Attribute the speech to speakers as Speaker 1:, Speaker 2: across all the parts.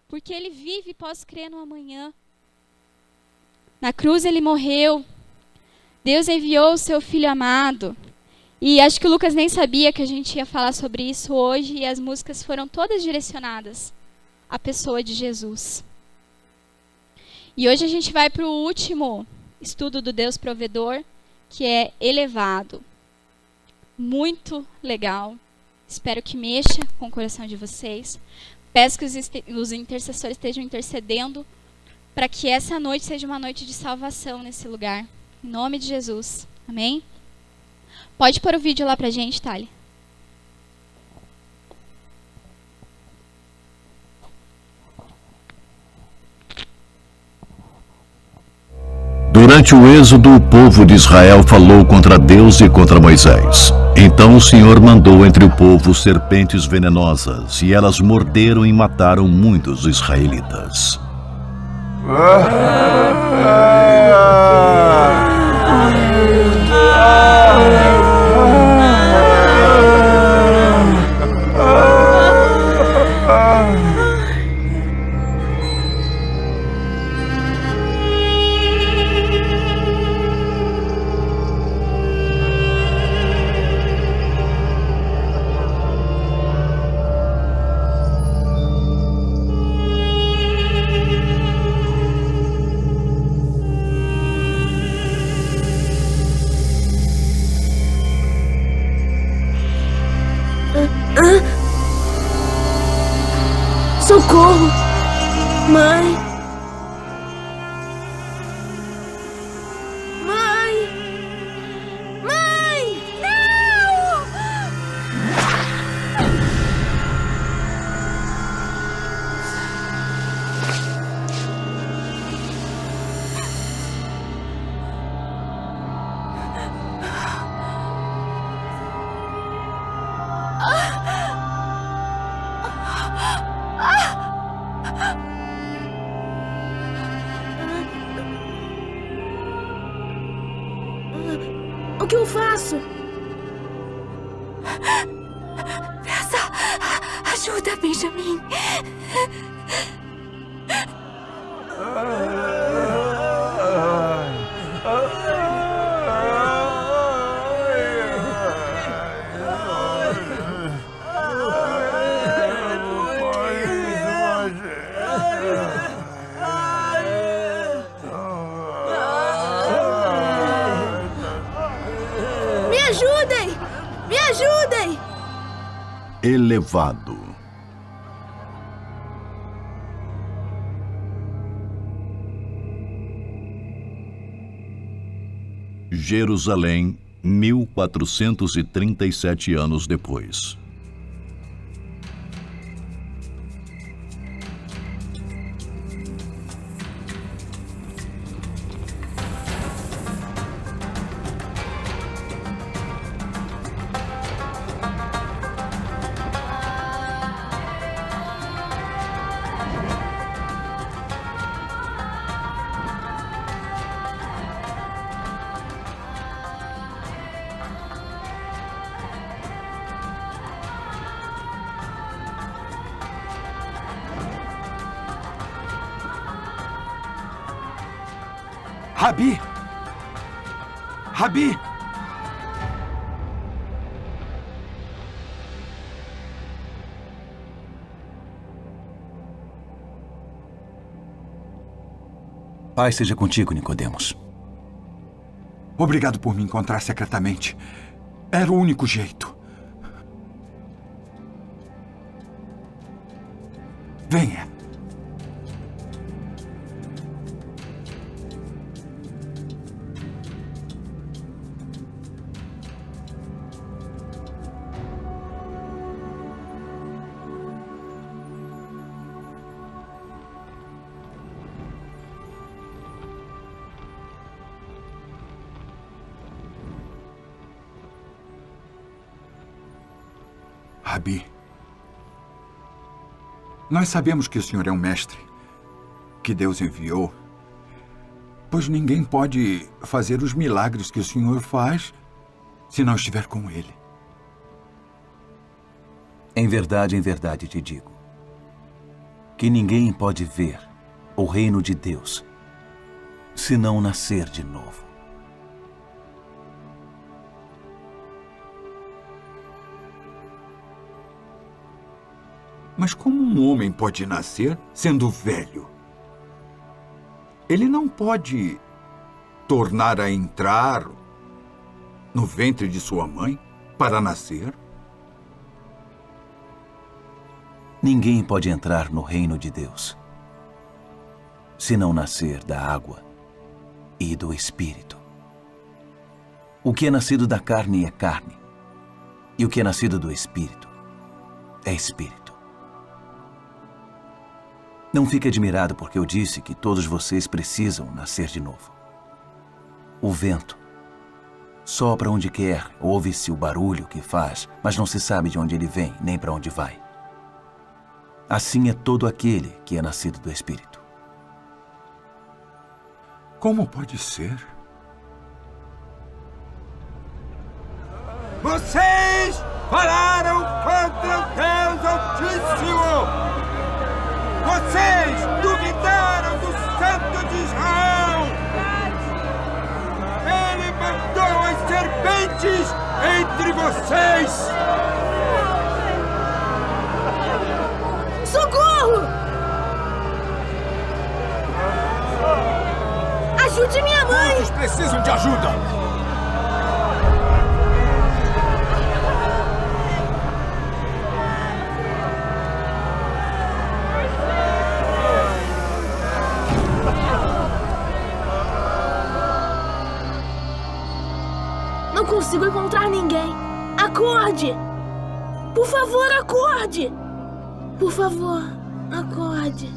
Speaker 1: porque Ele vive e posso crer no amanhã. Na cruz Ele morreu. Deus enviou o seu Filho amado. E acho que o Lucas nem sabia que a gente ia falar sobre isso hoje, e as músicas foram todas direcionadas à pessoa de Jesus. E hoje a gente vai para o último estudo do Deus Provedor, que é elevado. Muito legal. Espero que mexa com o coração de vocês. Peço que os intercessores estejam intercedendo para que essa noite seja uma noite de salvação nesse lugar. Em nome de Jesus. Amém? Pode pôr o vídeo lá pra gente, Thali.
Speaker 2: Durante o êxodo, o povo de Israel falou contra Deus e contra Moisés. Então o Senhor mandou entre o povo serpentes venenosas, e elas morderam e mataram muitos israelitas.
Speaker 3: Socorro! Mãe! Mãe! Mãe! Não! O que eu faço?
Speaker 4: Peça ajuda, Benjamin.
Speaker 3: Me ajudem! Me ajudem!
Speaker 2: Elevado. Jerusalém, 1437 anos depois.
Speaker 5: Rabi! Rabi!
Speaker 6: Paz seja contigo, Nicodemos.
Speaker 5: Obrigado por me encontrar secretamente. Era o único jeito. Venha. Rabi, nós sabemos que o senhor é um mestre, que Deus enviou, pois ninguém pode fazer os milagres que o senhor faz se não estiver com ele.
Speaker 6: Em verdade te digo. que ninguém pode ver o reino de Deus se não nascer de novo.
Speaker 5: Mas como um homem pode nascer sendo velho? Ele não pode tornar a entrar no ventre de sua mãe para nascer?
Speaker 6: Ninguém pode entrar no reino de Deus se não nascer da água e do Espírito. O que é nascido da carne é carne, e o que é nascido do Espírito é Espírito. Não fique admirado porque eu disse que todos vocês precisam nascer de novo. O vento sopra onde quer, ouve-se o barulho que faz, mas não se sabe de onde ele vem, nem para onde vai. Assim é todo aquele que é nascido do Espírito.
Speaker 5: Como pode ser?
Speaker 7: Vocês falaram contra o Deus Altíssimo! Vocês duvidaram do Santo de Israel! Ele mandou as serpentes entre vocês!
Speaker 3: Socorro! Ajude minha mãe!
Speaker 7: Todos precisam de ajuda!
Speaker 3: Não consigo encontrar ninguém. Acorde! Por favor, acorde! Por favor, acorde.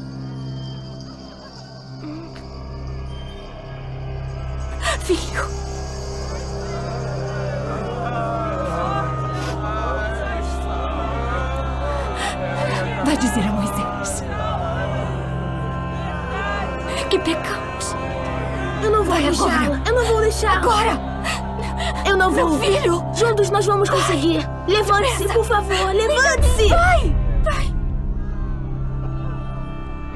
Speaker 4: Filho. Vai dizer a Moisés que pecamos.
Speaker 3: Eu não vou
Speaker 4: Vai
Speaker 3: deixá-la.
Speaker 4: agora.
Speaker 3: Eu não vou deixá-la.
Speaker 4: Agora!
Speaker 3: Eu não vou.
Speaker 4: Meu filho!
Speaker 3: Juntos nós vamos conseguir. Levante-se,
Speaker 4: Depressa.
Speaker 3: por favor. Levante-se!
Speaker 4: Vai! Vai!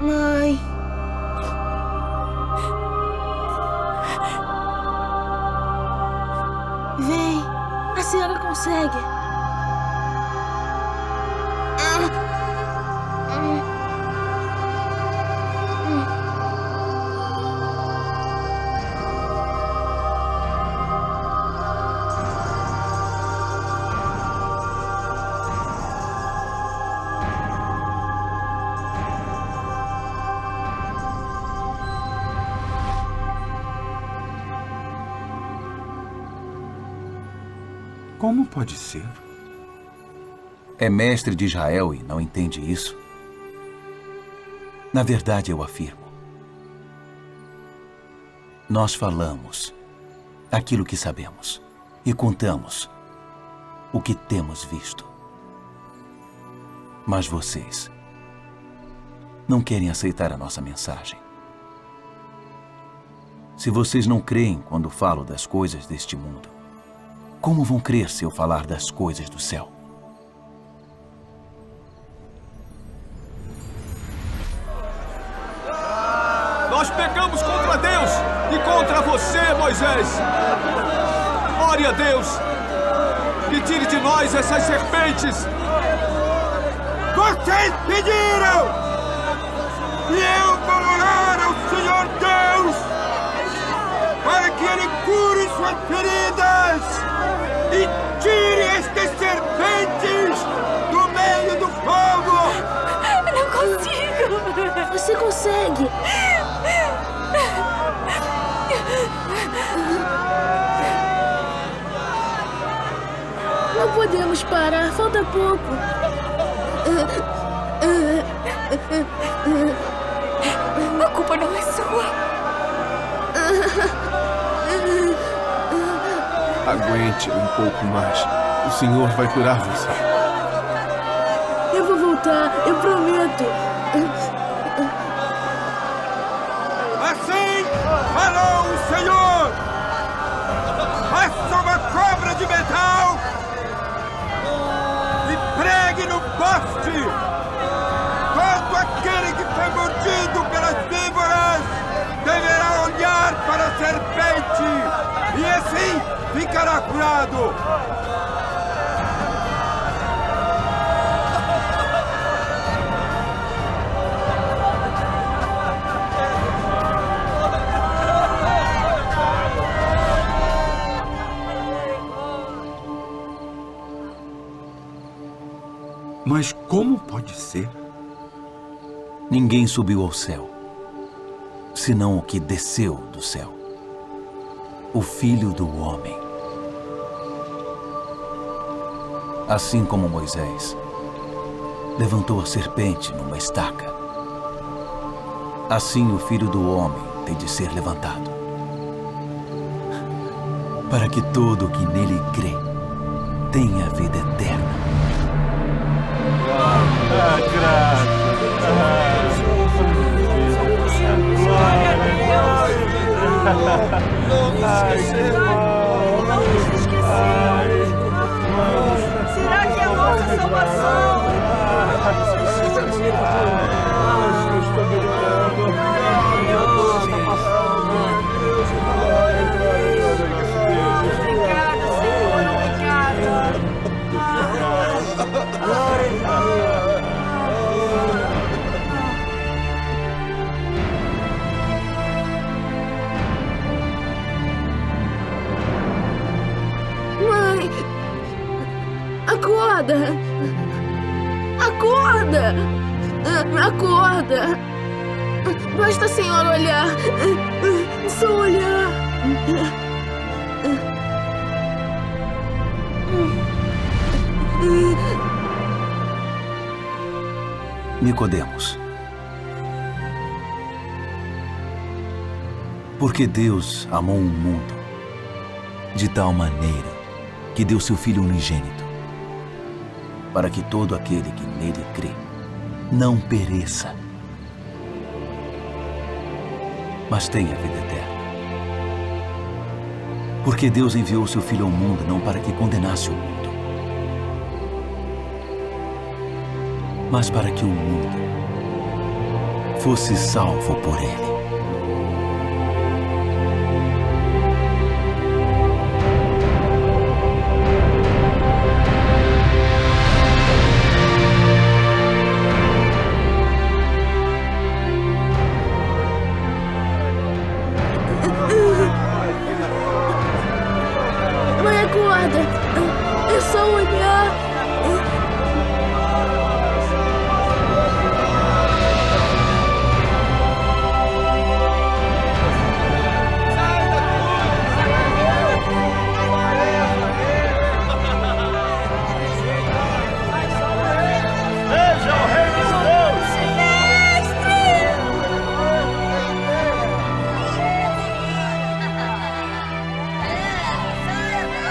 Speaker 3: Mãe. Vem. A senhora consegue.
Speaker 5: Como pode ser?
Speaker 6: É mestre de Israel e não entende isso? Na verdade, eu afirmo. Nós falamos aquilo que sabemos e contamos o que temos visto. Mas vocês não querem aceitar a nossa mensagem. Se vocês não creem quando falo das coisas deste mundo, como vão crer se eu falar das coisas do céu?
Speaker 7: Nós pecamos contra Deus e contra você, Moisés! Ore a Deus que tire de nós essas serpentes! Vocês pediram! E eu vou orar ao Senhor Deus para que Ele cure suas feridas e tire estas serpentes do meio do povo!
Speaker 4: Não consigo!
Speaker 3: Você consegue. Não podemos parar. Falta pouco.
Speaker 4: A culpa não é sua.
Speaker 8: Aguente um pouco mais. O Senhor vai curar você.
Speaker 3: Eu vou voltar. Eu prometo.
Speaker 7: Assim falou o Senhor! Faça uma cobra de metal e pregue no poste todo aquele que será curado!
Speaker 5: Mas como pode ser?
Speaker 6: Ninguém subiu ao céu, senão o que desceu do céu, o Filho do Homem. Assim como Moisés levantou a serpente numa estaca, assim o Filho do Homem tem de ser levantado, para que todo o que nele crê tenha vida eterna.
Speaker 3: Será que é a nossa salvação? Obrigada, Senhor, obrigada. Mãe, acorda! Acorda! Acorda! Basta a senhora olhar. Só olhar.
Speaker 6: Nicodemos. Porque Deus amou o mundo de tal maneira que deu seu Filho unigênito, para que todo aquele que nele crê não pereça, mas tenha vida eterna. Porque Deus enviou seu Filho ao mundo não para que condenasse o mundo, mas para que o mundo fosse salvo por ele.
Speaker 3: Mãe, acorda! É só olhar!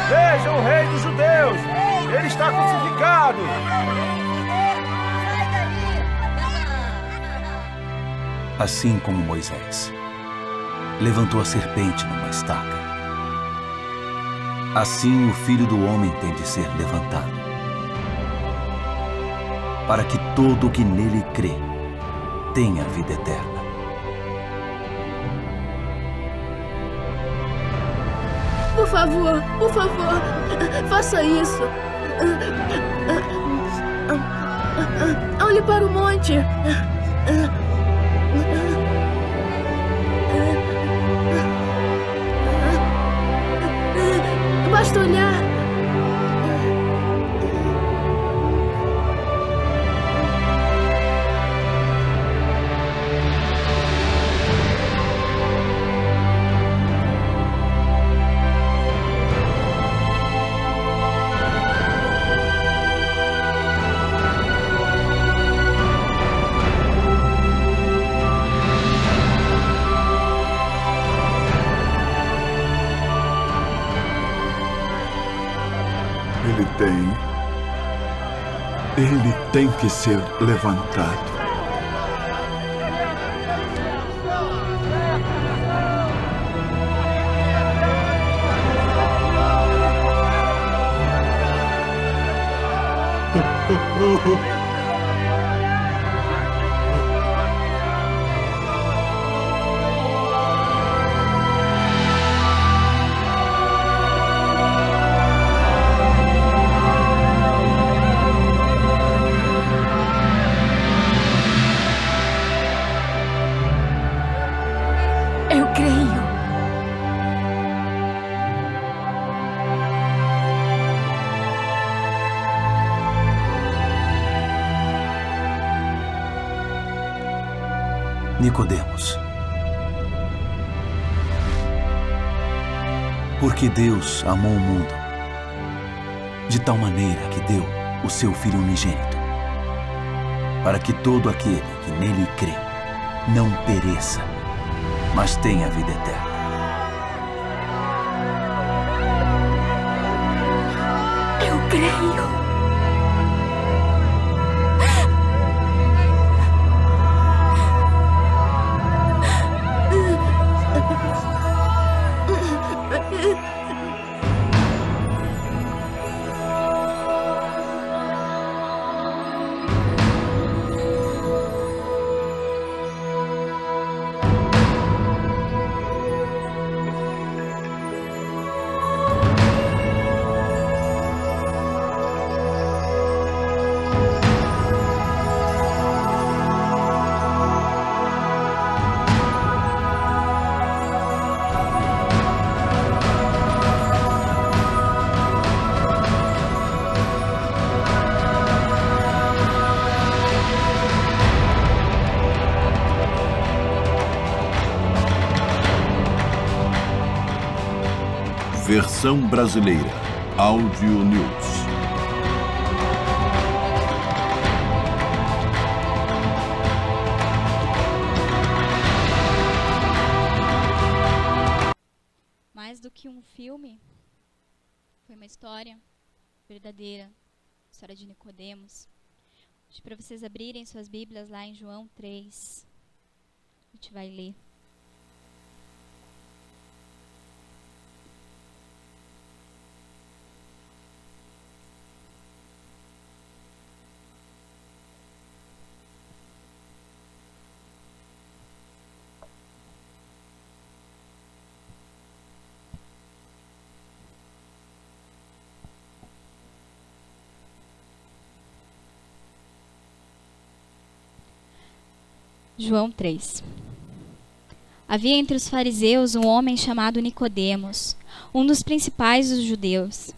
Speaker 7: Vejam o rei dos judeus! Ele está crucificado!
Speaker 6: Assim como Moisés levantou a serpente numa estaca, assim o Filho do Homem tem de ser levantado, para que todo o que nele crê tenha vida eterna.
Speaker 3: Por favor, faça isso. Olhe para o monte. Basta olhar.
Speaker 5: Ele tem que ser levantado.
Speaker 6: Nicodemos, porque Deus amou o mundo de tal maneira que deu o seu Filho unigênito, para que todo aquele que nele crê não pereça, mas tenha a vida eterna.
Speaker 4: Eu creio.
Speaker 2: Versão brasileira. Áudio News.
Speaker 1: Mais do que um filme, foi uma história verdadeira, história de Nicodemos. Para vocês abrirem suas Bíblias lá em João 3. A gente vai ler. João 3. Havia entre os fariseus um homem chamado Nicodemos, um dos principais dos judeus.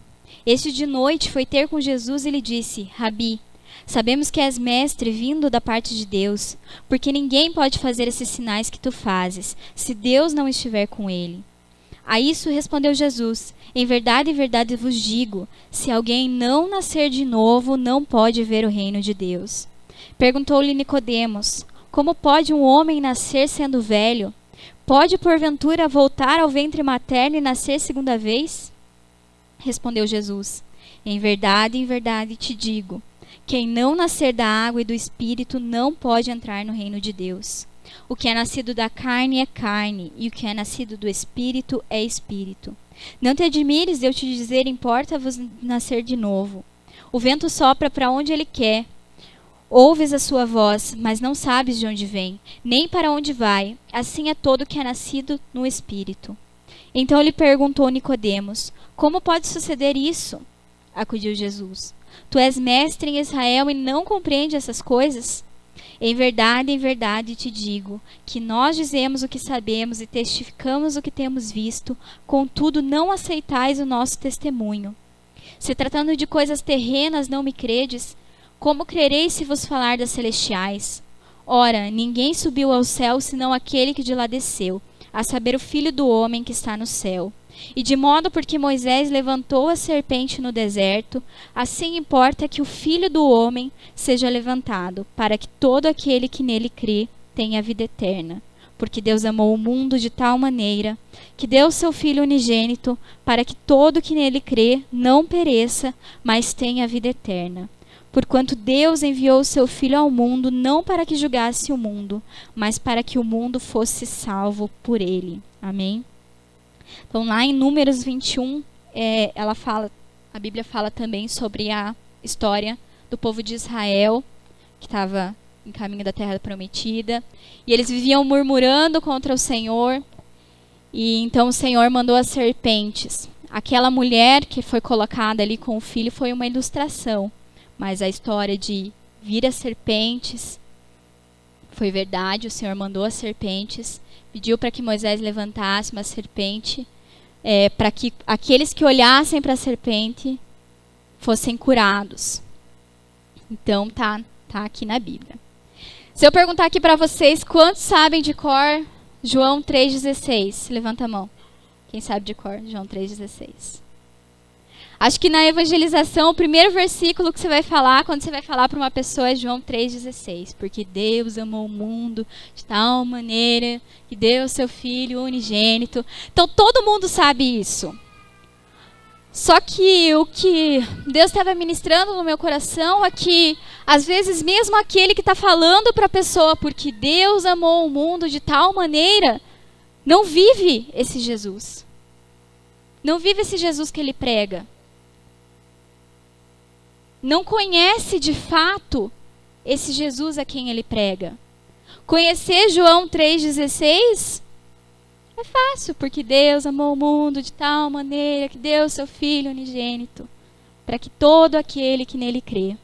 Speaker 1: Este de noite foi ter com Jesus e lhe disse: Rabi, sabemos que és mestre vindo da parte de Deus, porque ninguém pode fazer esses sinais que tu fazes, se Deus não estiver com ele. A isso respondeu Jesus: em verdade vos digo, se alguém não nascer de novo, não pode ver o reino de Deus. Perguntou-lhe Nicodemos: como pode um homem nascer sendo velho? Pode, porventura, voltar ao ventre materno e nascer segunda vez? Respondeu Jesus: em verdade te digo, quem não nascer da água e do Espírito não pode entrar no reino de Deus. O que é nascido da carne é carne, e o que é nascido do Espírito é Espírito. Não te admires de eu te dizer, importa-vos nascer de novo. O vento sopra para onde ele quer. Ouves a sua voz, mas não sabes de onde vem, nem para onde vai. Assim é todo que é nascido no Espírito. Então lhe perguntou Nicodemos: como pode suceder isso? Acudiu Jesus: tu és mestre em Israel e não compreende essas coisas? Em verdade te digo, que nós dizemos o que sabemos e testificamos o que temos visto, contudo não aceitais o nosso testemunho. Se tratando de coisas terrenas não me credes, como crereis se vos falar das celestiais? Ora, ninguém subiu ao céu senão aquele que de lá desceu, a saber, o Filho do homem que está no céu. E de modo porque Moisés levantou a serpente no deserto, assim importa que o Filho do homem seja levantado, para que todo aquele que nele crê tenha vida eterna. Porque Deus amou o mundo de tal maneira que deu seu Filho unigênito, para que todo que nele crê não pereça, mas tenha vida eterna. Porquanto Deus enviou o seu Filho ao mundo, não para que julgasse o mundo, mas para que o mundo fosse salvo por ele. Amém? Então, lá em Números 21, a Bíblia fala também sobre a história do povo de Israel, que estava em caminho da terra prometida. E eles viviam murmurando contra o Senhor. E então o Senhor mandou as serpentes. Aquela mulher que foi colocada ali com o filho foi uma ilustração. Mas a história de vir as serpentes foi verdade. O Senhor mandou as serpentes, pediu para que Moisés levantasse uma serpente, para que aqueles que olhassem para a serpente fossem curados. Então tá aqui na Bíblia. Se eu perguntar aqui para vocês, quantos sabem de cor João 3,16? Levanta a mão. Quem sabe de cor João 3,16? Acho que na evangelização, o primeiro versículo que você vai falar, quando você vai falar para uma pessoa, é João 3,16. Porque Deus amou o mundo de tal maneira que deu seu Filho unigênito. Então, todo mundo sabe isso. Só que o que Deus estava ministrando no meu coração é que, às vezes, mesmo aquele que está falando para a pessoa, porque Deus amou o mundo de tal maneira, não vive esse Jesus. Não vive esse Jesus que ele prega. Não conhece de fato esse Jesus a quem ele prega. Conhecer João 3,16 é fácil, porque Deus amou o mundo de tal maneira que deu seu Filho unigênito, para que todo aquele que nele crê.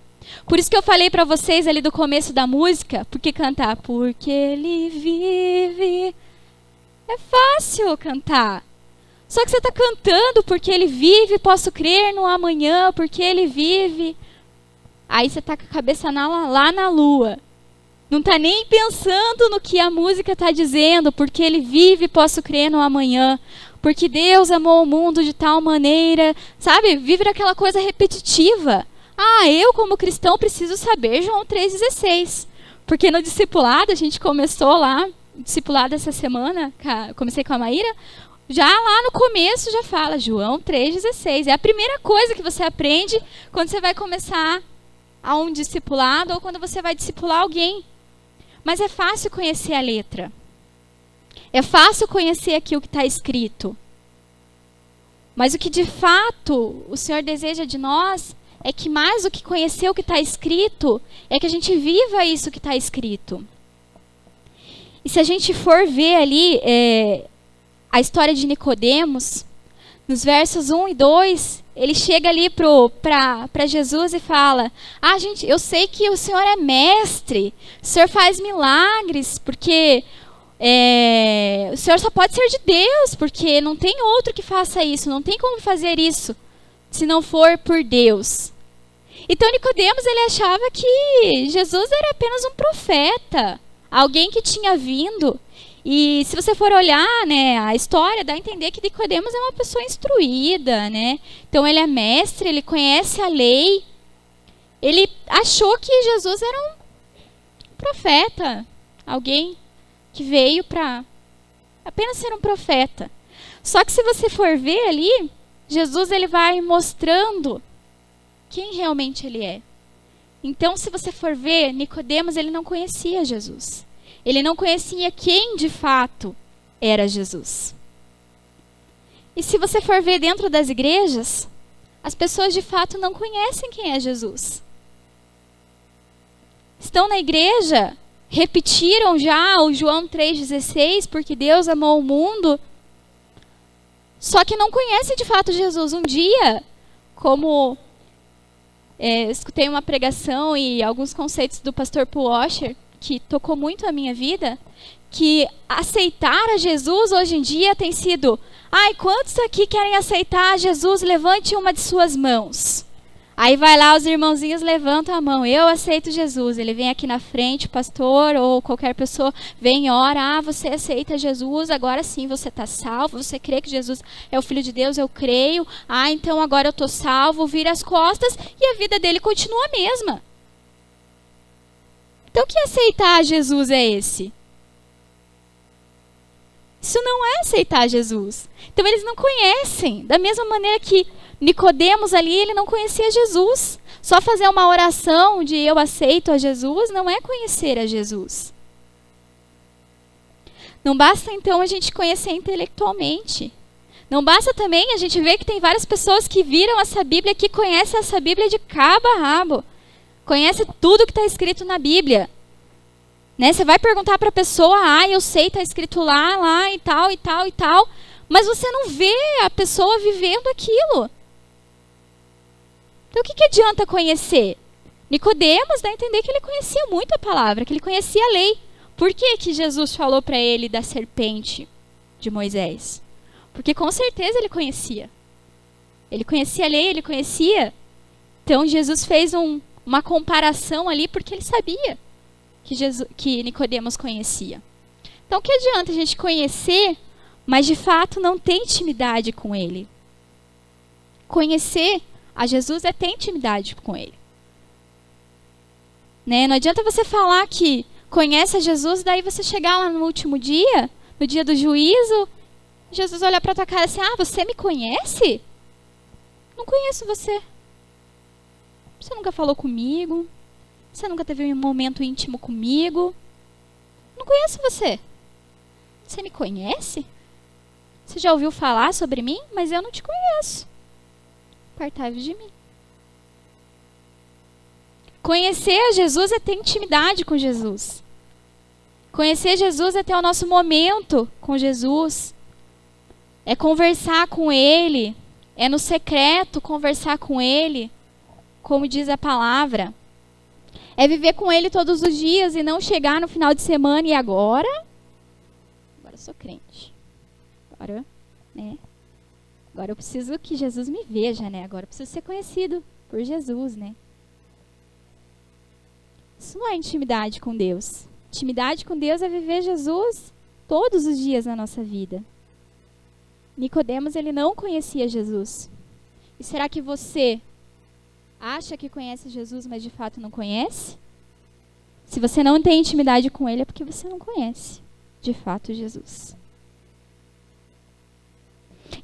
Speaker 1: Por isso que eu falei para vocês ali do começo da música, porque cantar, porque ele vive, é fácil cantar. Só que você está cantando porque ele vive, posso crer no amanhã, porque ele vive. Aí você está com a cabeça lá na lua. Não está nem pensando no que a música está dizendo, porque ele vive, posso crer no amanhã. Porque Deus amou o mundo de tal maneira, sabe? Vive aquela coisa repetitiva. Ah, eu como cristão preciso saber João 3,16. Porque no discipulado, a gente começou lá, discipulado essa semana, comecei com a Maíra, já lá no começo já fala João 3,16. É a primeira coisa que você aprende quando você vai começar a um discipulado ou quando você vai discipular alguém. Mas é fácil conhecer a letra. É fácil conhecer aqui o que está escrito. Mas o que de fato o Senhor deseja de nós é que mais do que conhecer o que está escrito, é que a gente viva isso que está escrito. E se a gente for ver ali a história de Nicodemos, nos versos 1 e 2, ele chega ali para Jesus e fala: ah, gente, eu sei que o Senhor é mestre, o Senhor faz milagres, porque o Senhor só pode ser de Deus, porque não tem outro que faça isso, não tem como fazer isso, se não for por Deus. Então Nicodemos, ele achava que Jesus era apenas um profeta, alguém que tinha vindo. E se você for olhar, né, a história, dá a entender que Nicodemos é uma pessoa instruída, né? Então ele é mestre, ele conhece a lei. Ele achou que Jesus era um profeta, alguém que veio para apenas ser um profeta. Só que se você for ver ali, Jesus ele vai mostrando quem realmente ele é. Então, se você for ver, Nicodemos ele não conhecia Jesus. Ele não conhecia quem de fato era Jesus. E se você for ver dentro das igrejas, as pessoas de fato não conhecem quem é Jesus. Estão na igreja, repetiram já o João 3,16, porque Deus amou o mundo, só que não conhecem de fato Jesus. Um dia, como escutei uma pregação e alguns conceitos do pastor Paul Washer, que tocou muito a minha vida, que aceitar a Jesus hoje em dia tem sido: ai, quantos aqui querem aceitar a Jesus? Levante uma de suas mãos. Aí vai lá, os irmãozinhos levantam a mão: eu aceito Jesus. Ele vem aqui na frente, o pastor ou qualquer pessoa vem e ora: ah, você aceita Jesus, agora sim você está salvo, você crê que Jesus é o Filho de Deus? Eu creio. Ah, então agora eu estou salvo. Vira as costas e a vida dele continua a mesma. Então, que aceitar Jesus é esse? Isso não é aceitar Jesus. Então, eles não conhecem. Da mesma maneira que Nicodemos ali, ele não conhecia Jesus. Só fazer uma oração de eu aceito a Jesus não é conhecer a Jesus. Não basta, então, a gente conhecer intelectualmente. Não basta também a gente ver que tem várias pessoas que viram essa Bíblia, que conhecem essa Bíblia de cabo a rabo. Conhece tudo que está escrito na Bíblia. Né? Você vai perguntar para a pessoa: ah, eu sei, está escrito lá e tal, e tal, e tal. Mas você não vê a pessoa vivendo aquilo. Então o que adianta conhecer? Nicodemos dá a entender que ele conhecia muito a palavra, que ele conhecia a lei. Por que Jesus falou para ele da serpente de Moisés? Porque com certeza ele conhecia. Ele conhecia a lei, ele conhecia. Então Jesus fez uma comparação ali porque ele sabia. que Nicodemos conhecia. Então, o que adianta a gente conhecer, mas de fato não ter intimidade com ele? Conhecer a Jesus é ter intimidade com ele. Né? Não adianta você falar que conhece a Jesus, daí você chegar lá no último dia, no dia do juízo, Jesus olhar para tua cara assim, você me conhece? Não conheço você. Você nunca falou comigo. Você nunca teve um momento íntimo comigo. Não conheço você. Você me conhece? Você já ouviu falar sobre mim? Mas eu não te conheço. Apartai-vos de mim. Conhecer a Jesus é ter intimidade com Jesus. Conhecer Jesus é ter o nosso momento com Jesus. É conversar com Ele. É no secreto conversar com Ele. Como diz a palavra. É viver com Ele todos os dias e não chegar no final de semana e agora eu sou crente. Agora, né? Agora eu preciso que Jesus me veja, né? Agora eu preciso ser conhecido por Jesus, né? Isso não é intimidade com Deus. Intimidade com Deus é viver Jesus todos os dias na nossa vida. Nicodemos, ele não conhecia Jesus. E será que você acha que conhece Jesus, mas de fato não conhece? Se você não tem intimidade com Ele, é porque você não conhece, de fato, Jesus.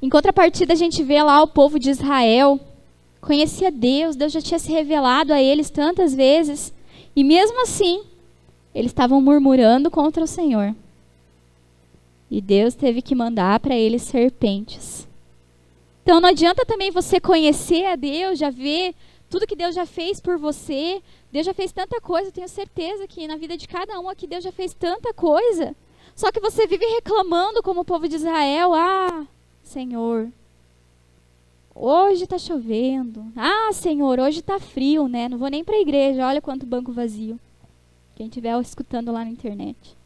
Speaker 1: Em contrapartida, a gente vê lá o povo de Israel, conhecia Deus, Deus já tinha se revelado a eles tantas vezes, e mesmo assim, eles estavam murmurando contra o Senhor. E Deus teve que mandar para eles serpentes. Então não adianta também você conhecer a Deus, já ver tudo que Deus já fez por você. Deus já fez tanta coisa, eu tenho certeza que na vida de cada um aqui Deus já fez tanta coisa. Só que você vive reclamando como o povo de Israel. Senhor, hoje está chovendo. Senhor, hoje está frio, né? Não vou nem para a igreja, olha quanto banco vazio. Quem estiver escutando lá na internet.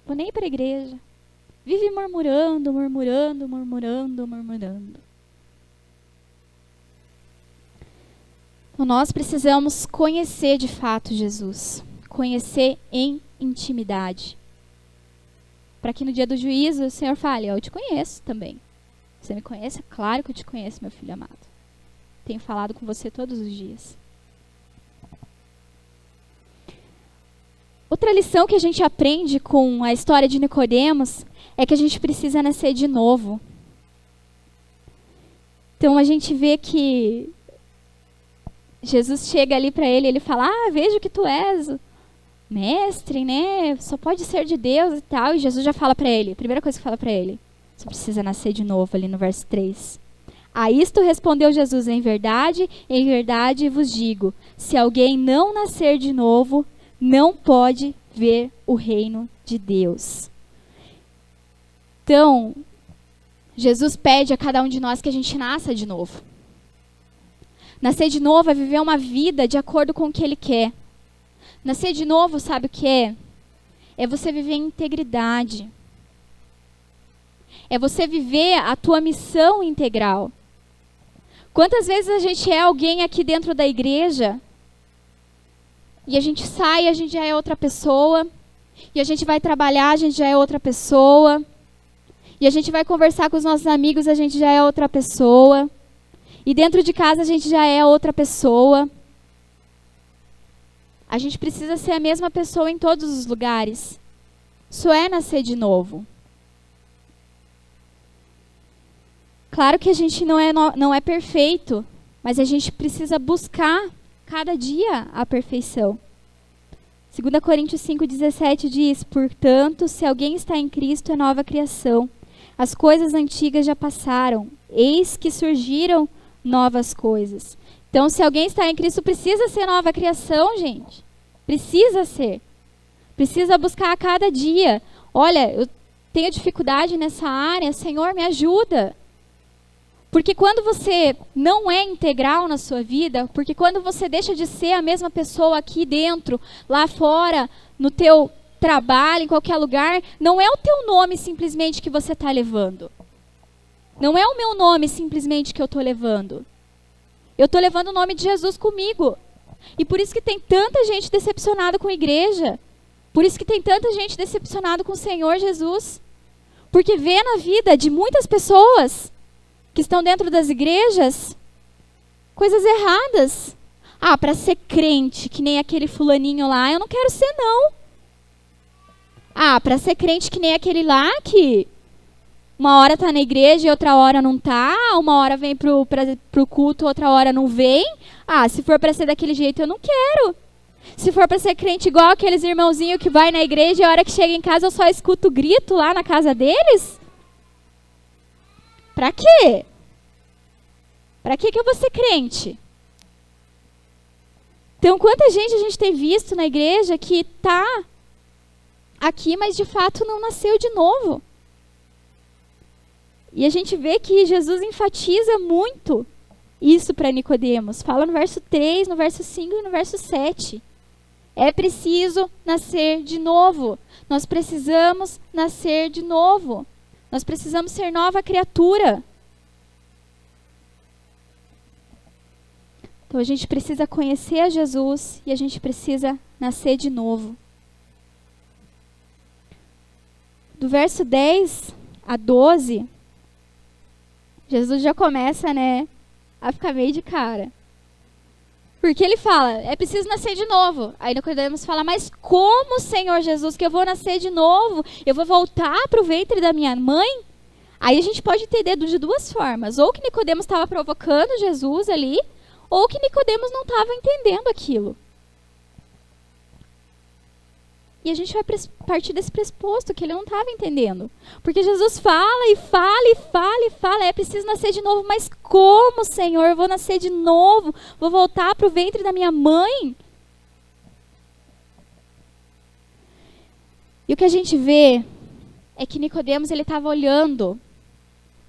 Speaker 1: Vou nem para a igreja. Vive murmurando, murmurando, murmurando, murmurando. Então, nós precisamos conhecer de fato Jesus. Conhecer em intimidade. Para que no dia do juízo o Senhor fale, eu te conheço também. Você me conhece? Claro que eu te conheço, meu filho amado. Tenho falado com você todos os dias. Outra lição que a gente aprende com a história de Nicodemos é que a gente precisa nascer de novo. Então a gente vê que Jesus chega ali para ele, ele fala, vejo que tu és mestre, né? Só pode ser de Deus e tal. E Jesus já fala para ele, a primeira coisa que fala para ele, você precisa nascer de novo, ali no verso 3. A isto respondeu Jesus, em verdade vos digo, se alguém não nascer de novo, não pode ver o reino de Deus. Então, Jesus pede a cada um de nós que a gente nasça de novo. Nascer de novo é viver uma vida de acordo com o que Ele quer. Nascer de novo, sabe o que é? É você viver em integridade. É você viver a tua missão integral. Quantas vezes a gente é alguém aqui dentro da igreja e a gente sai e a gente já é outra pessoa, e a gente vai trabalhar, a gente já é outra pessoa, e a gente vai conversar com os nossos amigos, a gente já é outra pessoa, e dentro de casa a gente já é outra pessoa. A gente precisa ser a mesma pessoa em todos os lugares. Isso é nascer de novo. Claro que a gente não é perfeito, mas a gente precisa buscar cada dia a perfeição. 2 Coríntios 5,17 diz, portanto, se alguém está em Cristo, é nova criação. As coisas antigas já passaram, eis que surgiram novas coisas. Então, se alguém está em Cristo, precisa ser nova criação, gente. Precisa ser. Precisa buscar a cada dia. Olha, eu tenho dificuldade nessa área, Senhor, me ajuda. Porque quando você não é integral na sua vida, porque quando você deixa de ser a mesma pessoa aqui dentro, lá fora, no teu trabalho, em qualquer lugar, não é o teu nome simplesmente que você está levando. Não é o meu nome simplesmente que eu estou levando. Eu estou levando o nome de Jesus comigo. E por isso que tem tanta gente decepcionada com a igreja. Por isso que tem tanta gente decepcionada com o Senhor Jesus. Porque vê na vida de muitas pessoas que estão dentro das igrejas coisas erradas. Ah, para ser crente, que nem aquele fulaninho lá, eu não quero ser, não. Ah, para ser crente que nem aquele lá, que uma hora tá na igreja e outra hora não tá, uma hora vem pro culto, outra hora não vem. Ah, se for para ser daquele jeito, eu não quero. Se for para ser crente igual aqueles irmãozinhos que vai na igreja e a hora que chega em casa eu só escuto grito lá na casa deles? Pra quê? Pra que eu vou ser crente? Então, quanta gente a gente tem visto na igreja que tá aqui, mas de fato não nasceu de novo. E a gente vê que Jesus enfatiza muito isso para Nicodemos. Fala no verso 3, no verso 5 e no verso 7. É preciso nascer de novo. Nós precisamos nascer de novo. Nós precisamos ser nova criatura. Então a gente precisa conhecer a Jesus e a gente precisa nascer de novo. Do verso 10 a 12, Jesus já começa, a ficar meio de cara. Porque ele fala, é preciso nascer de novo. Aí Nicodemos fala, mas como, Senhor Jesus, que eu vou nascer de novo? Eu vou voltar para o ventre da minha mãe? Aí a gente pode entender de duas formas. Ou que Nicodemos estava provocando Jesus ali, ou que Nicodemos não estava entendendo aquilo. E a gente vai partir desse pressuposto que ele não estava entendendo. Porque Jesus fala e fala e fala e fala, é preciso nascer de novo. Mas como, Senhor? Eu vou nascer de novo? Vou voltar para o ventre da minha mãe? E o que a gente vê é que Nicodemos ele estava olhando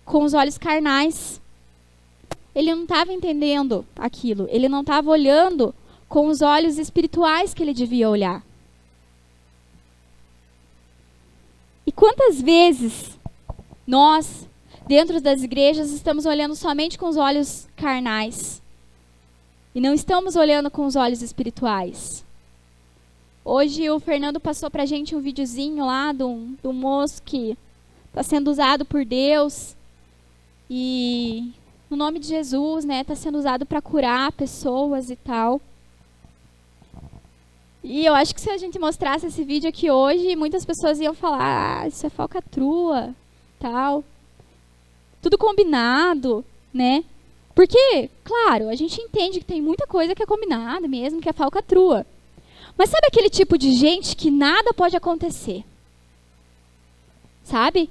Speaker 1: com os olhos carnais. Ele não estava entendendo aquilo. Ele não estava olhando com os olhos espirituais que ele devia olhar. E quantas vezes nós, dentro das igrejas, estamos olhando somente com os olhos carnais e não estamos olhando com os olhos espirituais? Hoje o Fernando passou pra gente um videozinho lá do moço que está sendo usado por Deus e no nome de Jesus, está sendo usado para curar pessoas e tal. E eu acho que se a gente mostrasse esse vídeo aqui hoje, muitas pessoas iam falar, isso é falcatrua, tal. Tudo combinado, Porque, claro, a gente entende que tem muita coisa que é combinada mesmo, que é falcatrua. Mas sabe aquele tipo de gente que nada pode acontecer? Sabe?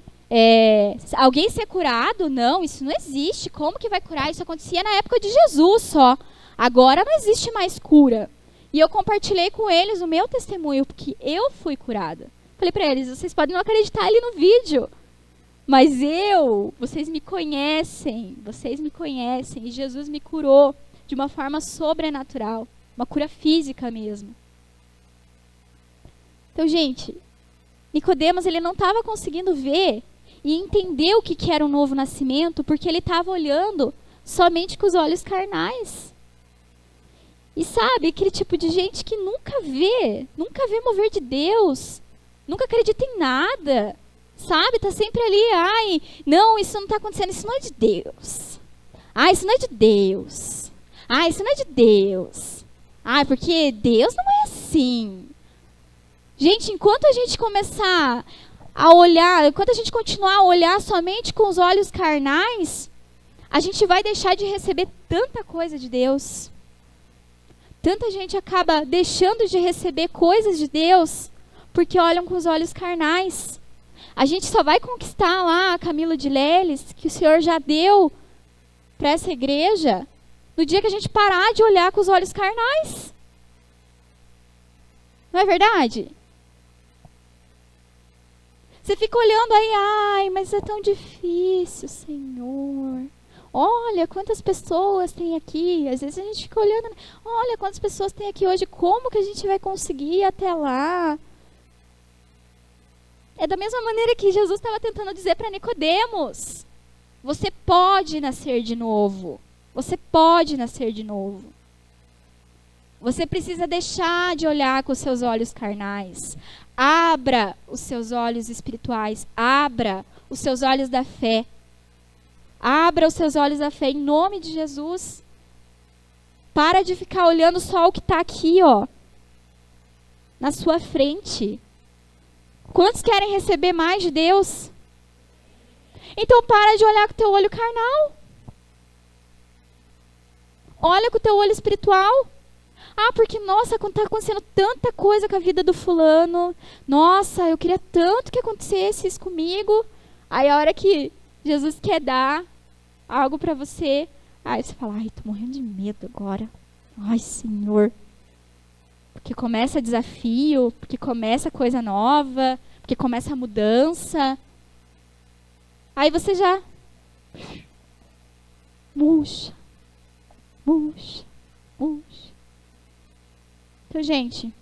Speaker 1: Alguém ser curado? Não, isso não existe. Como que vai curar? Isso acontecia na época de Jesus só. Agora não existe mais cura. E eu compartilhei com eles o meu testemunho, porque eu fui curada. Falei para eles, vocês podem não acreditar ali no vídeo, mas vocês me conhecem, e Jesus me curou de uma forma sobrenatural, uma cura física mesmo. Então, gente, Nicodemos ele não estava conseguindo ver e entender o que era um novo nascimento, porque ele estava olhando somente com os olhos carnais. E sabe, aquele tipo de gente que nunca vê mover de Deus, nunca acredita em nada, sabe? Tá sempre ali, não, isso não está acontecendo, isso não é de Deus. Isso não é de Deus. Isso não é de Deus. Porque Deus não é assim. Gente, enquanto a gente começar a olhar, enquanto a gente continuar a olhar somente com os olhos carnais, a gente vai deixar de receber tanta coisa de Deus. Tanta gente acaba deixando de receber coisas de Deus porque olham com os olhos carnais. A gente só vai conquistar lá a Camila de Leles, que o Senhor já deu para essa igreja, no dia que a gente parar de olhar com os olhos carnais. Não é verdade? Você fica olhando aí, mas é tão difícil, Senhor. Olha quantas pessoas tem aqui. Às vezes a gente fica olhando, olha quantas pessoas tem aqui hoje, como que a gente vai conseguir ir até lá? É da mesma maneira que Jesus estava tentando dizer para Nicodemos, você pode nascer de novo. Você pode nascer de novo. Você precisa deixar de olhar com os seus olhos carnais. Abra os seus olhos espirituais. Abra os seus olhos da fé. Abra os seus olhos da fé em nome de Jesus. Para de ficar olhando só o que está aqui, ó, na sua frente. Quantos querem receber mais de Deus? Então para de olhar com o teu olho carnal. Olha com o teu olho espiritual. Ah, porque, nossa, está acontecendo tanta coisa com a vida do fulano. Nossa, eu queria tanto que acontecesse isso comigo. Aí a hora que Jesus quer dar algo para você, aí você fala, ai, tô morrendo de medo agora. Ai, Senhor. Porque começa desafio, porque começa coisa nova, porque começa a mudança. Aí você já murcha. Então, gente,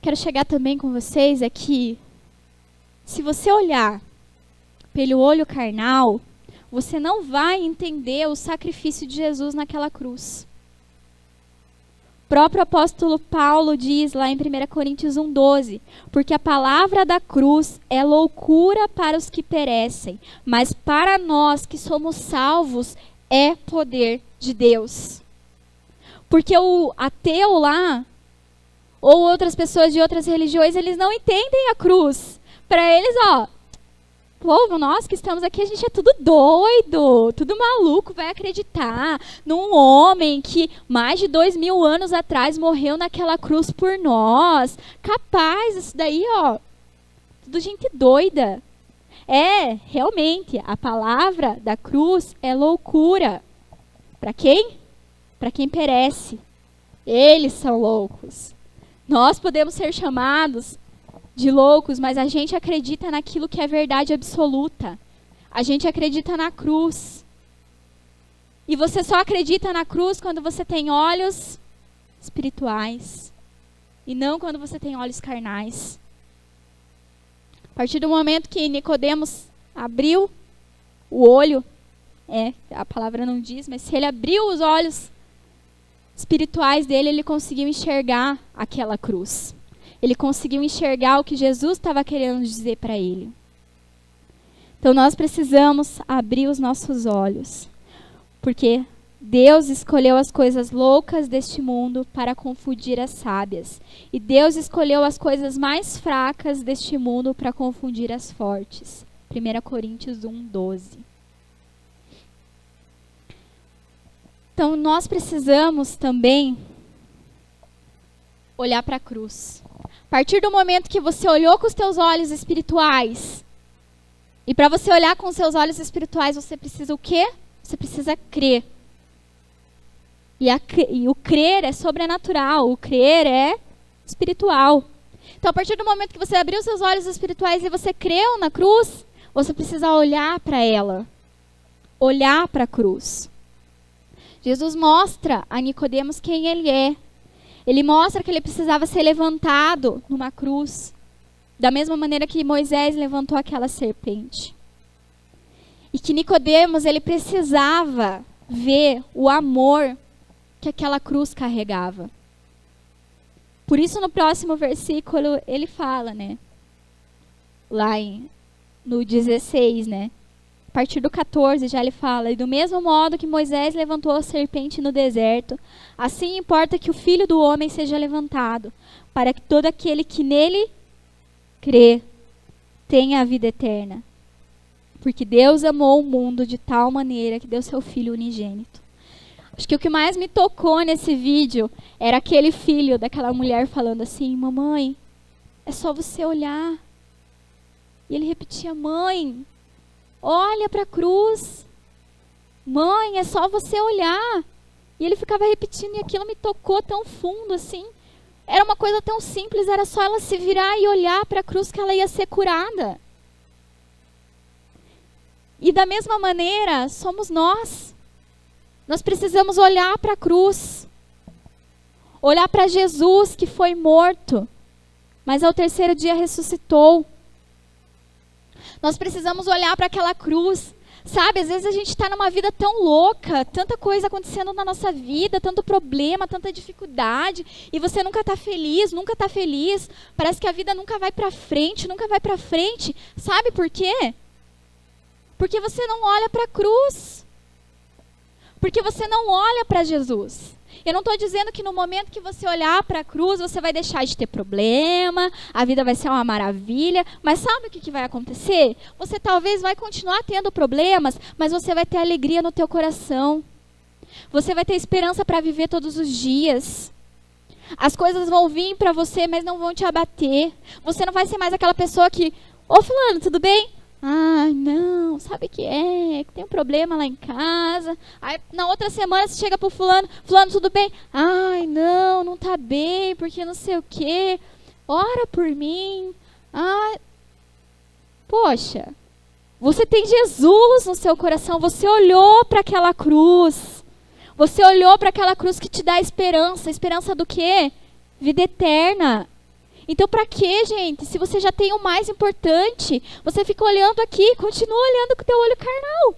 Speaker 1: quero chegar também com vocês aqui. Se você olhar pelo olho carnal, você não vai entender o sacrifício de Jesus naquela cruz. O próprio apóstolo Paulo diz lá em 1 Coríntios 1,12, porque a palavra da cruz é loucura para os que perecem, mas para nós que somos salvos é poder de Deus. Porque o ateu lá, ou outras pessoas de outras religiões, eles não entendem a cruz. Para eles, ó, povo, nós que estamos aqui, a gente é tudo doido, tudo maluco, vai acreditar num homem que mais de 2000 anos atrás morreu naquela cruz por nós. Capaz, isso daí, ó, tudo gente doida. É, realmente, a palavra da cruz é loucura. Para quem? Para quem perece. Eles são loucos. Nós podemos ser chamados de loucos, mas a gente acredita naquilo que é verdade absoluta. A gente acredita na cruz. E você só acredita na cruz quando você tem olhos espirituais. E não quando você tem olhos carnais. A partir do momento que Nicodemos abriu o olho, a palavra não diz, mas se ele abriu os olhos espirituais dele, ele conseguiu enxergar aquela cruz. Ele conseguiu enxergar o que Jesus estava querendo dizer para ele. Então nós precisamos abrir os nossos olhos, porque Deus escolheu as coisas loucas deste mundo para confundir as sábias. E Deus escolheu as coisas mais fracas deste mundo para confundir as fortes. 1 Coríntios 1,12. Então, nós precisamos também olhar para a cruz. A partir do momento que você olhou com os teus olhos espirituais, e para você olhar com os seus olhos espirituais, você precisa o quê? Você precisa crer. E o crer é sobrenatural, o crer é espiritual. Então, a partir do momento que você abriu seus olhos espirituais e você creu na cruz, você precisa olhar para ela. Olhar para a cruz. Jesus mostra a Nicodemos quem ele é. Ele mostra que ele precisava ser levantado numa cruz, da mesma maneira que Moisés levantou aquela serpente. E que Nicodemos, ele precisava ver o amor que aquela cruz carregava. Por isso, no próximo versículo, ele fala, né? Lá no 16, né? A partir do 14 já ele fala, e do mesmo modo que Moisés levantou a serpente no deserto, assim importa que o Filho do Homem seja levantado, para que todo aquele que nele crê tenha a vida eterna. Porque Deus amou o mundo de tal maneira que deu seu Filho unigênito. Acho que o que mais me tocou nesse vídeo era aquele filho daquela mulher falando assim, mamãe, é só você olhar. E ele repetia, mãe, olha para a cruz. Mãe, é só você olhar. E ele ficava repetindo e aquilo me tocou tão fundo assim. Era uma coisa tão simples, era só ela se virar e olhar para a cruz que ela ia ser curada. E da mesma maneira, somos nós. Nós precisamos olhar para a cruz. Olhar para Jesus que foi morto, mas ao terceiro dia ressuscitou. Nós precisamos olhar para aquela cruz, Sabe, às vezes a gente está numa vida tão louca, tanta coisa acontecendo na nossa vida, tanto problema, tanta dificuldade, e você nunca está feliz, nunca está feliz. Parece que a vida nunca vai para frente, nunca vai para frente. Sabe por quê? Porque você não olha para a cruz. Porque você não olha para Jesus. Eu não estou dizendo que no momento que você olhar para a cruz, você vai deixar de ter problema, a vida vai ser uma maravilha. Mas sabe o que vai acontecer? Você talvez vai continuar tendo problemas, mas você vai ter alegria no teu coração. Você vai ter esperança para viver todos os dias. As coisas vão vir para você, mas não vão te abater. Você não vai ser mais aquela pessoa que... Ô fulano, tudo bem? Ai, não, sabe o que é? Que tem um problema lá em casa. Aí, na outra semana, você chega pro fulano. Fulano, tudo bem? Ai, não, não tá bem, porque não sei o quê. Ora por mim. Ai, poxa, você tem Jesus no seu coração. Você olhou para aquela cruz. Você olhou para aquela cruz que te dá esperança. Esperança do quê? Vida eterna. Então, para que, gente? Se você já tem o mais importante, você fica olhando aqui, continua olhando com o teu olho carnal.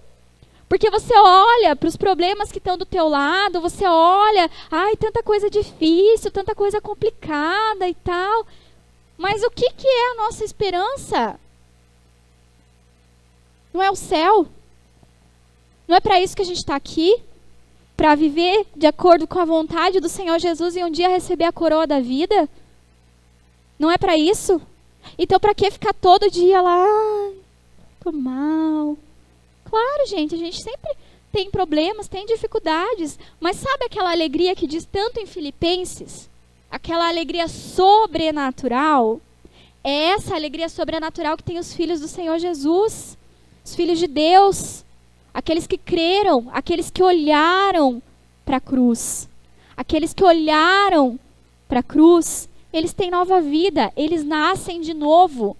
Speaker 1: Porque você olha para os problemas que estão do teu lado, você olha, ai, tanta coisa difícil, tanta coisa complicada e tal. Mas o que é a nossa esperança? Não é o céu? Não é para isso que a gente está aqui? Para viver de acordo com a vontade do Senhor Jesus e um dia receber a coroa da vida? Não é para isso? Então, para que ficar todo dia lá? Tô mal. Claro, gente, a gente sempre tem problemas, tem dificuldades. Mas sabe aquela alegria que diz tanto em Filipenses? Aquela alegria sobrenatural? É essa alegria sobrenatural que tem os filhos do Senhor Jesus. Os filhos de Deus. Aqueles que creram, aqueles que olharam para a cruz. Aqueles que olharam para a cruz. Eles têm nova vida, eles nascem de novo.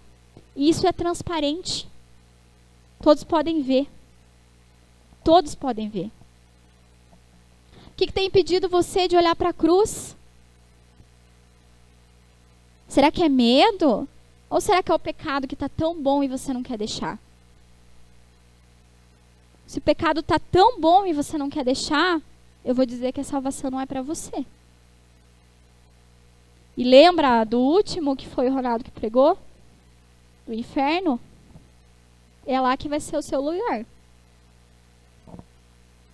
Speaker 1: E isso é transparente. Todos podem ver. Todos podem ver. O que tem impedido você de olhar para a cruz? Será que é medo? Ou será que é o pecado que está tão bom e você não quer deixar? Se o pecado está tão bom e você não quer deixar, eu vou dizer que a salvação não é para você. E lembra do último que foi o Ronaldo que pregou? Do inferno? É lá que vai ser o seu lugar.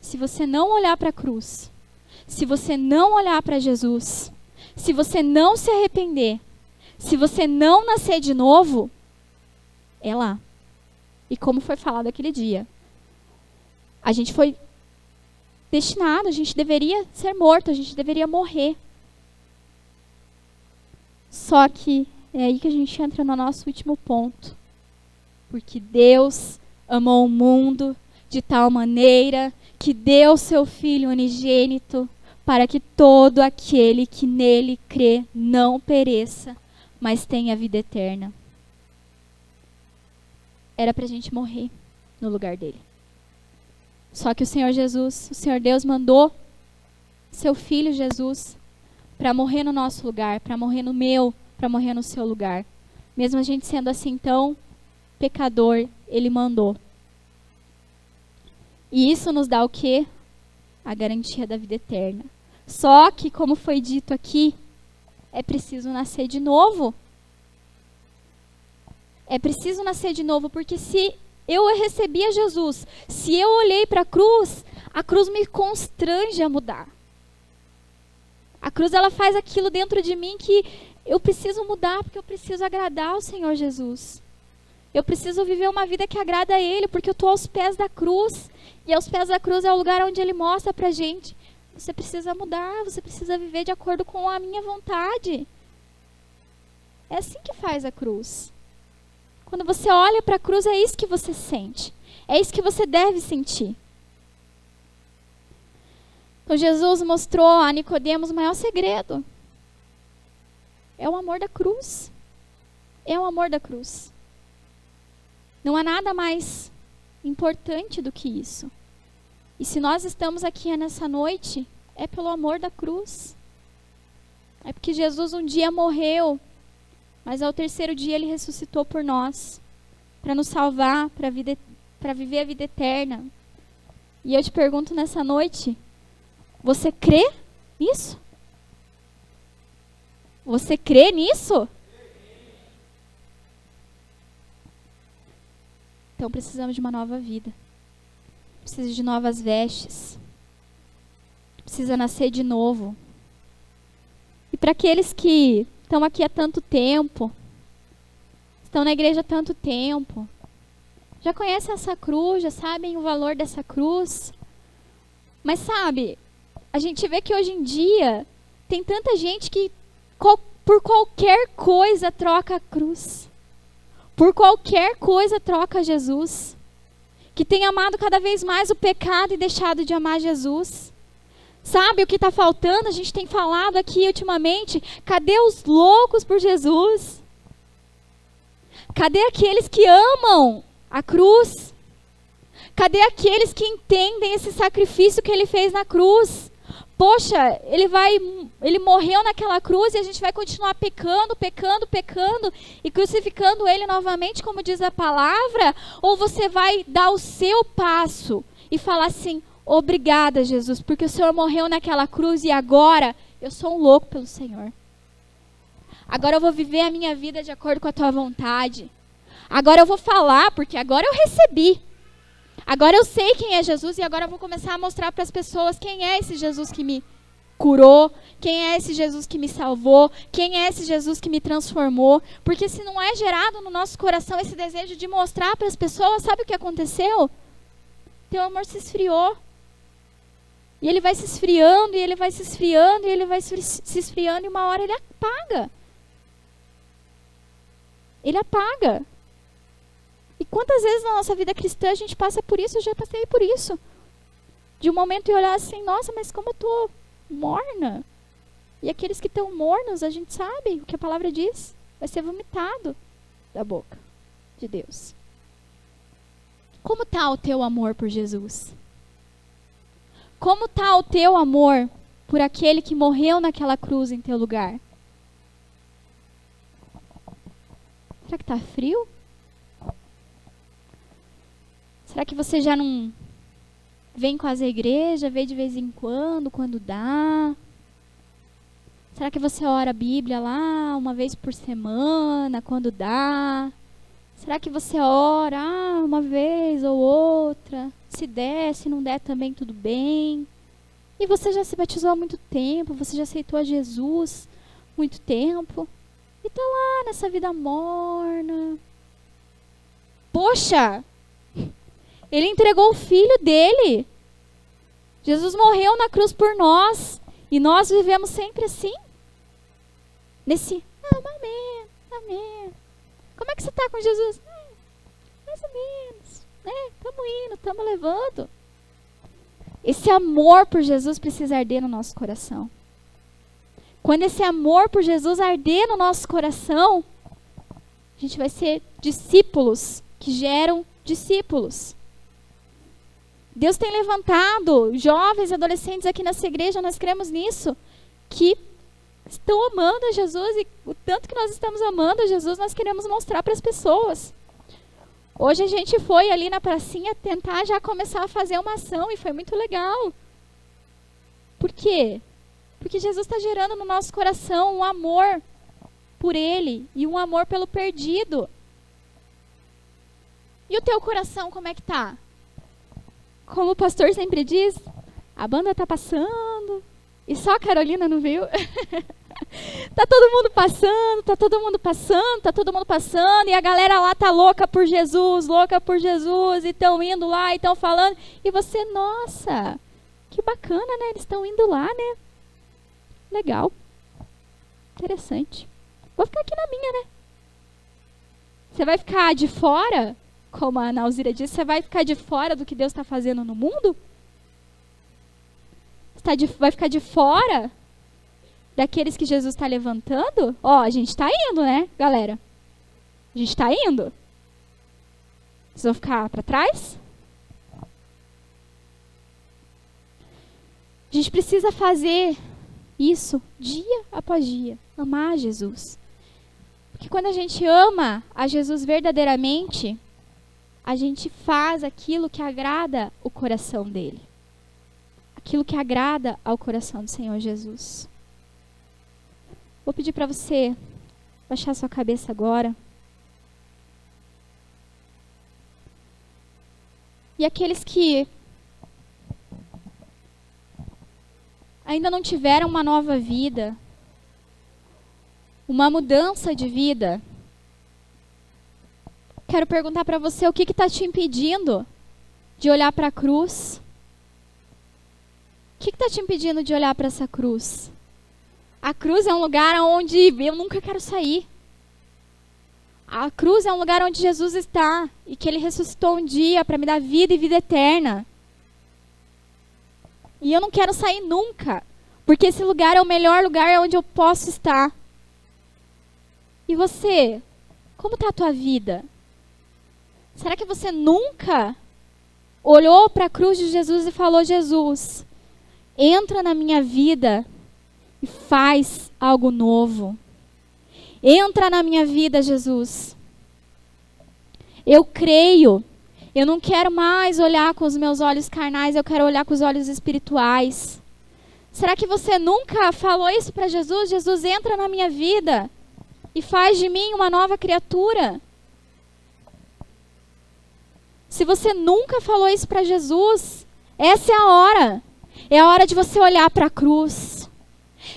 Speaker 1: Se você não olhar para a cruz, se você não olhar para Jesus, se você não se arrepender, se você não nascer de novo, é lá. E como foi falado aquele dia, a gente foi destinado, a gente deveria ser morto, a gente deveria morrer. Só que é aí que a gente entra no nosso último ponto. Porque Deus amou o mundo de tal maneira que deu seu Filho unigênito para que todo aquele que nele crê não pereça, mas tenha vida eterna. Era para a gente morrer no lugar dele. Só que o Senhor Jesus, o Senhor Deus mandou seu Filho Jesus para morrer no nosso lugar, para morrer no meu, para morrer no seu lugar. Mesmo a gente sendo assim tão pecador, ele mandou. E isso nos dá o quê? A garantia da vida eterna. Só que, como foi dito aqui, é preciso nascer de novo. É preciso nascer de novo, porque se eu recebi a Jesus, se eu olhei para a cruz me constrange a mudar. A cruz, ela faz aquilo dentro de mim que eu preciso mudar, porque eu preciso agradar ao Senhor Jesus. Eu preciso viver uma vida que agrada a Ele, porque eu estou aos pés da cruz. E aos pés da cruz é o lugar onde Ele mostra pra gente. Você precisa mudar, você precisa viver de acordo com a minha vontade. É assim que faz a cruz. Quando você olha para a cruz, é isso que você sente. É isso que você deve sentir. Então Jesus mostrou a Nicodemos o maior segredo. É o amor da cruz. É o amor da cruz. Não há nada mais importante do que isso. E se nós estamos aqui nessa noite, é pelo amor da cruz. É porque Jesus um dia morreu, mas ao terceiro dia ele ressuscitou por nós, para nos salvar, para para viver a vida eterna. E eu te pergunto nessa noite, você crê nisso? Você crê nisso? Então precisamos de uma nova vida. Precisa de novas vestes. Precisa nascer de novo. E para aqueles que estão aqui há tanto tempo, estão na igreja há tanto tempo, já conhecem essa cruz, já sabem o valor dessa cruz. Mas sabe, a gente vê que hoje em dia tem tanta gente que por qualquer coisa troca a cruz. Por qualquer coisa troca Jesus. Que tem amado cada vez mais o pecado e deixado de amar Jesus. Sabe o que está faltando? A gente tem falado aqui ultimamente. Cadê os loucos por Jesus? Cadê aqueles que amam a cruz? Cadê aqueles que entendem esse sacrifício que ele fez na cruz? Poxa, ele morreu naquela cruz e a gente vai continuar pecando e crucificando ele novamente, como diz a palavra? Ou você vai dar o seu passo e falar assim: obrigada, Jesus, porque o Senhor morreu naquela cruz e agora eu sou um louco pelo Senhor. Agora eu vou viver a minha vida de acordo com a tua vontade. Agora eu vou falar, porque agora eu recebi. Agora eu sei quem é Jesus e agora eu vou começar a mostrar para as pessoas quem é esse Jesus que me curou, quem é esse Jesus que me salvou, quem é esse Jesus que me transformou. Porque se não é gerado no nosso coração esse desejo de mostrar para as pessoas, sabe o que aconteceu? Teu amor se esfriou. E ele vai se esfriando, e ele vai se esfriando, e ele vai se esfriando, e uma hora ele apaga. Ele apaga. E quantas vezes na nossa vida cristã a gente passa por isso? Eu já passei por isso. De um momento e olhar assim: nossa, mas como eu estou morna. E aqueles que estão mornos, a gente sabe o que a palavra diz. Vai ser vomitado da boca de Deus. Como está o teu amor por Jesus? Como está o teu amor por aquele que morreu naquela cruz em teu lugar? Será que está frio? Será que você já não vem quase à igreja, vê de vez em quando dá? Será que você ora a Bíblia lá uma vez por semana, quando dá? Será que você ora uma vez ou outra? Se der, se não der também tudo bem. E você já se batizou há muito tempo, você já aceitou a Jesus há muito tempo. E tá lá nessa vida morna. Poxa! Ele entregou o filho dele. Jesus morreu na cruz por nós. E nós vivemos sempre assim. Nesse, amém. Como é que você está com Jesus? Mais ou menos. Estamos indo, estamos levando. Esse amor por Jesus precisa arder no nosso coração. Quando esse amor por Jesus arder no nosso coração, a gente vai ser discípulos que geram discípulos. Deus tem levantado jovens, adolescentes aqui nessa igreja, nós cremos nisso, que estão amando a Jesus, e o tanto que nós estamos amando a Jesus, nós queremos mostrar para as pessoas. Hoje a gente foi ali na pracinha tentar já começar a fazer uma ação e foi muito legal. Por quê? Porque Jesus está gerando no nosso coração um amor por Ele e um amor pelo perdido. E o teu coração como é que tá? Como o pastor sempre diz, a banda tá passando e só a Carolina não viu. Tá todo mundo passando, e a galera lá tá louca por Jesus, e estão indo lá, e estão falando. E você, nossa, que bacana, né? Eles estão indo lá, né? Legal. Interessante. Vou ficar aqui na minha, né? Você vai ficar de fora? Como a Ana Alzira disse, você vai ficar de fora do que Deus está fazendo no mundo? Vai ficar de fora daqueles que Jesus está levantando? Ó, a gente está indo, né, galera? A gente está indo. Vocês vão ficar para trás? A gente precisa fazer isso dia após dia. Amar Jesus. Porque quando a gente ama a Jesus verdadeiramente, a gente faz aquilo que agrada o coração dele. Aquilo que agrada ao coração do Senhor Jesus. Vou pedir para você baixar sua cabeça agora. E aqueles que ainda não tiveram uma nova vida, uma mudança de vida, quero perguntar para você o que está te impedindo de olhar para a cruz? O que está te impedindo de olhar para essa cruz? A cruz é um lugar onde eu nunca quero sair. A cruz é um lugar onde Jesus está e que Ele ressuscitou um dia para me dar vida e vida eterna. E eu não quero sair nunca, porque esse lugar é o melhor lugar onde eu posso estar. E você, como está a tua vida? Será que você nunca olhou para a cruz de Jesus e falou: Jesus, entra na minha vida e faz algo novo. Entra na minha vida, Jesus. Eu creio. Eu não quero mais olhar com os meus olhos carnais, eu quero olhar com os olhos espirituais. Será que você nunca falou isso para Jesus? Jesus, entra na minha vida e faz de mim uma nova criatura. Se você nunca falou isso para Jesus, essa é a hora. É a hora de você olhar para a cruz.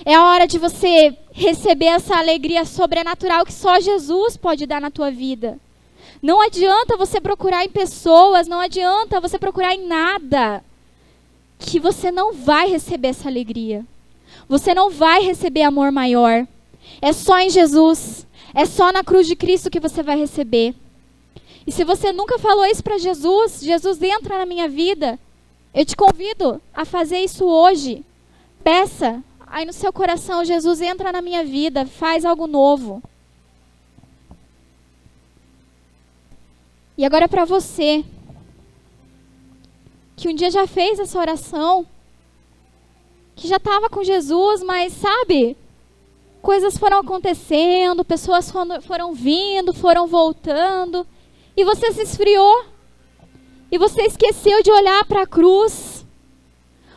Speaker 1: É a hora de você receber essa alegria sobrenatural que só Jesus pode dar na tua vida. Não adianta você procurar em pessoas, não adianta você procurar em nada, que você não vai receber essa alegria. Você não vai receber amor maior. É só em Jesus. É só na cruz de Cristo que você vai receber. E se você nunca falou isso para Jesus, Jesus entra na minha vida, eu te convido a fazer isso hoje. Peça aí no seu coração: Jesus, entra na minha vida, faz algo novo. E agora para você, que um dia já fez essa oração, que já estava com Jesus, mas sabe, coisas foram acontecendo, pessoas foram vindo, foram voltando, e você se esfriou, e você esqueceu de olhar para a cruz,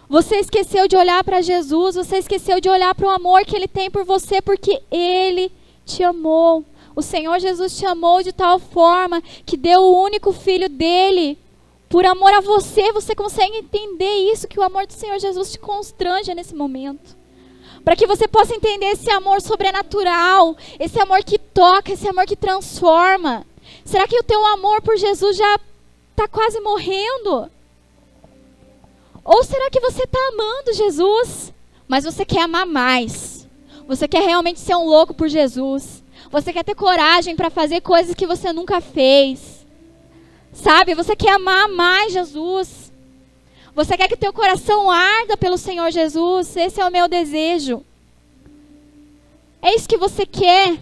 Speaker 1: você esqueceu de olhar para Jesus, você esqueceu de olhar para o amor que Ele tem por você, porque Ele te amou. O Senhor Jesus te amou de tal forma que deu o único Filho dEle por amor a você. Você consegue entender isso, que o amor do Senhor Jesus te constranja nesse momento? Para que você possa entender esse amor sobrenatural, esse amor que toca, esse amor que transforma. Será que o teu amor por Jesus já está quase morrendo? Ou será que você está amando Jesus, mas você quer amar mais? Você quer realmente ser um louco por Jesus? Você quer ter coragem para fazer coisas que você nunca fez? Sabe, você quer amar mais Jesus. Você quer que teu coração arda pelo Senhor Jesus. Esse é o meu desejo. É isso que você quer.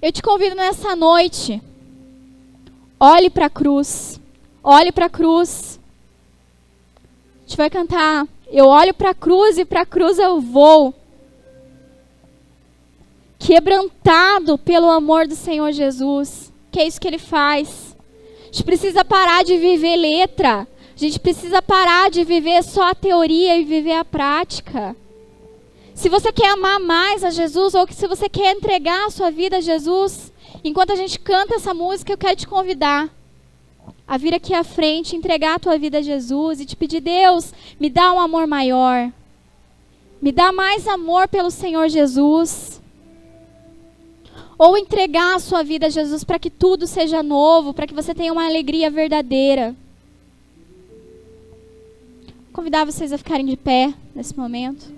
Speaker 1: Eu te convido nessa noite. Olhe para a cruz. Olhe para a cruz. A gente vai cantar: eu olho para a cruz e para a cruz eu vou. Quebrantado pelo amor do Senhor Jesus. Que é isso que Ele faz. A gente precisa parar de viver letra. A gente precisa parar de viver só a teoria e viver a prática. Se você quer amar mais a Jesus, ou que se você quer entregar a sua vida a Jesus, enquanto a gente canta essa música, eu quero te convidar a vir aqui à frente, entregar a tua vida a Jesus e te pedir: Deus, me dá um amor maior. Me dá mais amor pelo Senhor Jesus. Ou entregar a sua vida a Jesus para que tudo seja novo, para que você tenha uma alegria verdadeira. Vou convidar vocês a ficarem de pé nesse momento.